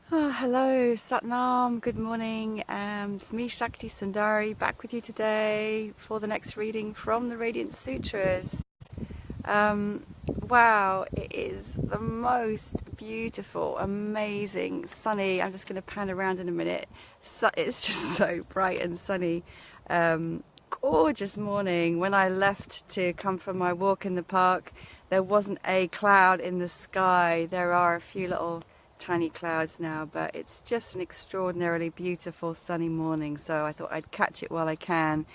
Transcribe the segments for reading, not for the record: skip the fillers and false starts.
Oh, hello, Satnam, good morning. It's me, Shakti Sundari, back with you today for the next reading from the Radiance Sutras. Wow, it is the most beautiful, amazing, sunny. I'm just going to pan around in a minute. It's just so bright and sunny. Gorgeous morning. When I left to come for my walk in the park, there wasn't a cloud in the sky. There are a few little tiny clouds now, but it's just an extraordinarily beautiful sunny morning, so I thought I'd catch it while I can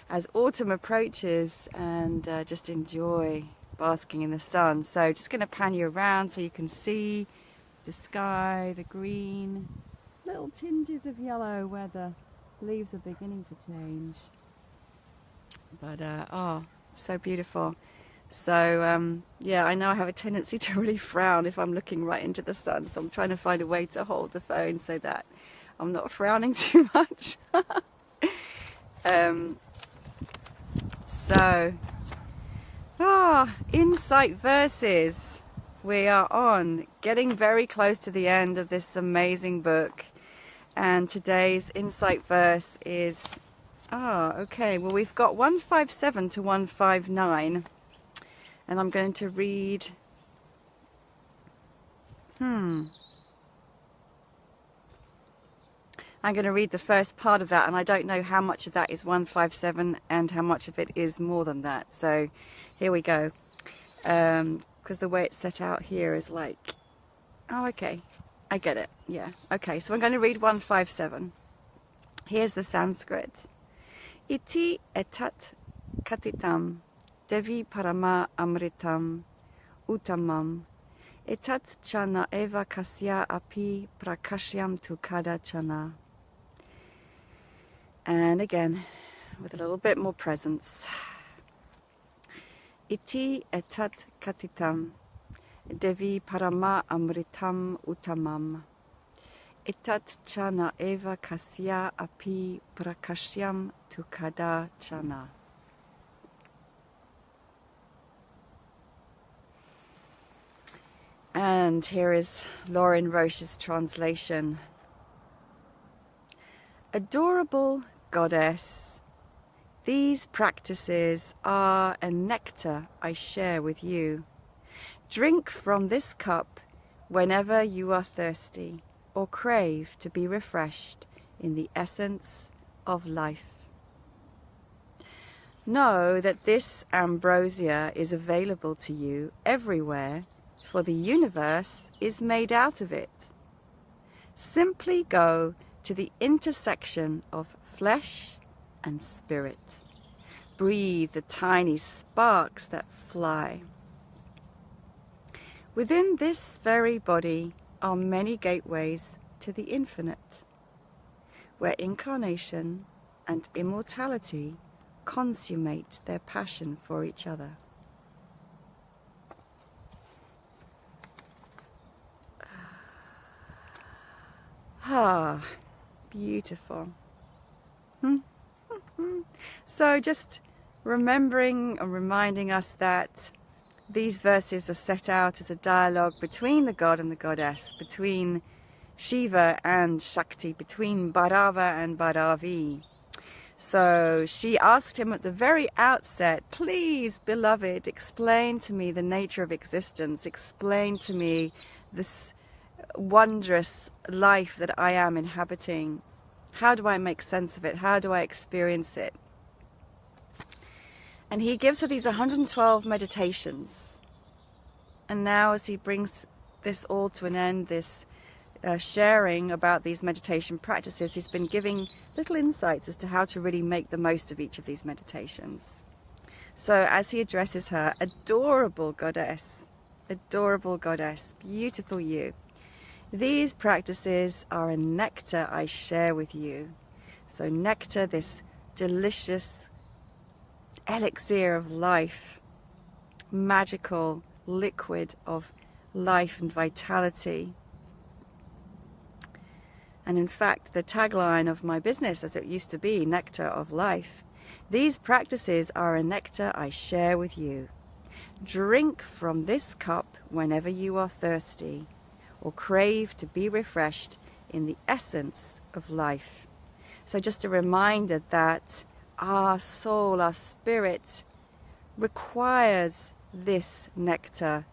as autumn approaches and just enjoy basking in the sun. So just going to pan you around so you can see the sky, the green, little tinges of yellow where the leaves are beginning to change, but oh, so beautiful. So yeah, I know I have a tendency to really frown if I'm looking right into the sun, so I'm trying to find a way to hold the phone so that I'm not frowning too much. Insight verses. We are on, getting very close to the end of this amazing book, and today's insight verse is okay, well, we've got 157 to 159. And I'm going to read, I'm going to read the first part of that, and I don't know how much of that is 157 and how much of it is more than that. So here we go. Because the way it's set out here is like, oh, okay, I get it. Yeah, okay, so I'm going to read 157. Here's the Sanskrit. Iti etat katitam. Devi parama amritam uttamam etat chana eva kasya api prakashyam tu kada chana. And again, with a little bit more presence. Iti etat katitam Devi parama amritam uttamam etat chana eva kasya api prakashyam tu kada chana. And here is Lauren Roche's translation. Adorable goddess, these practices are a nectar I share with you. Drink from this cup whenever you are thirsty or crave to be refreshed in the essence of life. Know that this ambrosia is available to you everywhere, for the universe is made out of it. Simply go to the intersection of flesh and spirit. Breathe the tiny sparks that fly. Within this very body are many gateways to the infinite, where incarnation and immortality consummate their passion for each other. Beautiful. So just remembering and reminding us that these verses are set out as a dialogue between the god and the goddess, between Shiva and Shakti, between Bhairava and Bhairavi. So she asked him at the very outset, please, beloved, explain to me the nature of existence, explain to me this wondrous life that I am inhabiting. How do I make sense of it? How do I experience it? And he gives her these 112 meditations. And now as he brings this all to an end, this sharing about these meditation practices, he's been giving little insights as to how to really make the most of each of these meditations. So as he addresses her, adorable goddess, beautiful you. These practices are a nectar I share with you. So nectar, this delicious elixir of life, magical liquid of life and vitality. And in fact, the tagline of my business, as it used to be, nectar of life. These practices are a nectar I share with you. Drink from this cup whenever you are thirsty, or crave to be refreshed in the essence of life. So just a reminder that our soul, our spirit, requires this nectar,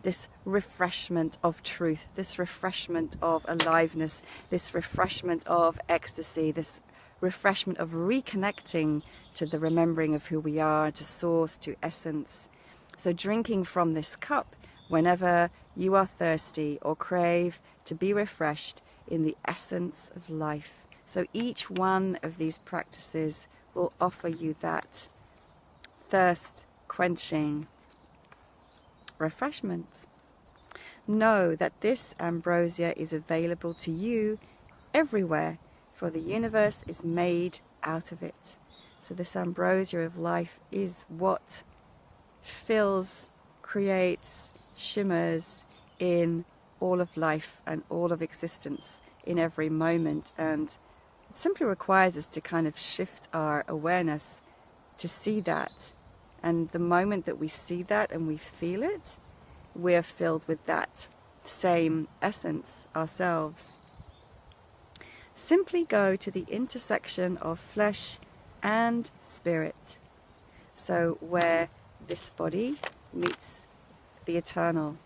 this refreshment of truth, this refreshment of aliveness, this refreshment of ecstasy, this refreshment of reconnecting to the remembering of who we are, to source, to essence. So drinking from this cup whenever you are thirsty or crave to be refreshed in the essence of life. So each one of these practices will offer you that thirst quenching refreshment. Know that this ambrosia is available to you everywhere, for the universe is made out of it. So this ambrosia of life is what fills, creates, shimmers in all of life and all of existence in every moment. And it simply requires us to kind of shift our awareness to see that. And the moment that we see that and we feel it, we're filled with that same essence ourselves. Simply go to the intersection of flesh and spirit. So where this body meets the eternal,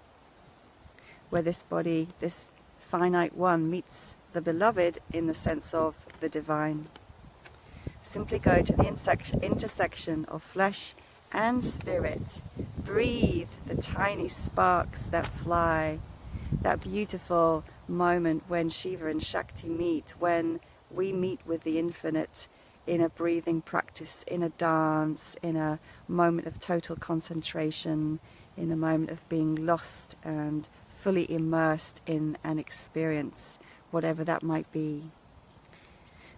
where this body, this finite one, meets the beloved in the sense of the divine. Simply go to the intersection of flesh and spirit. Breathe the tiny sparks that fly. That beautiful moment when Shiva and Shakti meet, when we meet with the infinite in a breathing practice, in a dance, in a moment of total concentration, in a moment of being lost and fully immersed in an experience, whatever that might be.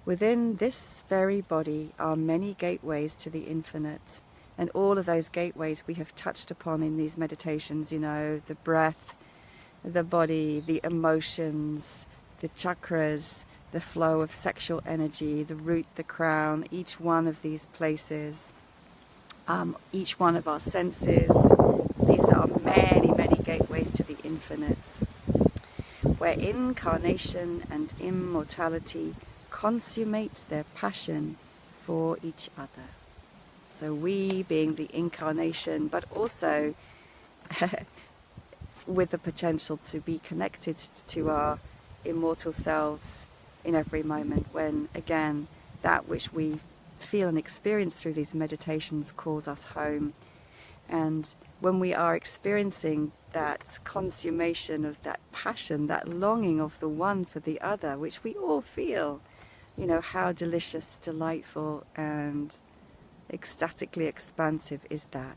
Within this very body are many gateways to the infinite, and all of those gateways we have touched upon in these meditations, you know, the breath, the body, the emotions, the chakras, the flow of sexual energy, the root, the crown, each one of these places, each one of our senses. These are many, many gateways to the infinite, where incarnation and immortality consummate their passion for each other. So we being the incarnation, but also with the potential to be connected to our immortal selves in every moment, when again that which we feel and experience through these meditations calls us home. And when we are experiencing that consummation of that passion, that longing of the one for the other, which we all feel, you know, how delicious, delightful and ecstatically expansive is that.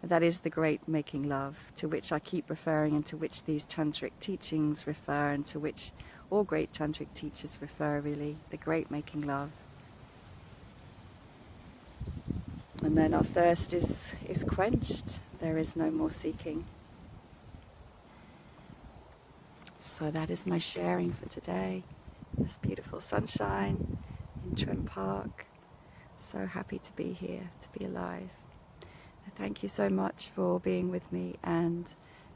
That is the great making love, to which I keep referring, and to which these tantric teachings refer, and to which all great tantric teachers refer, really, the great making love. And then our thirst is quenched. There is no more seeking. So that is my sharing for today. This beautiful sunshine in Trent Park. So happy to be here, to be alive. Thank you so much for being with me, and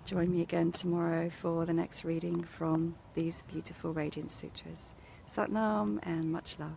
join me again tomorrow for the next reading from these beautiful Radiance Sutras. Sat Nam and much love.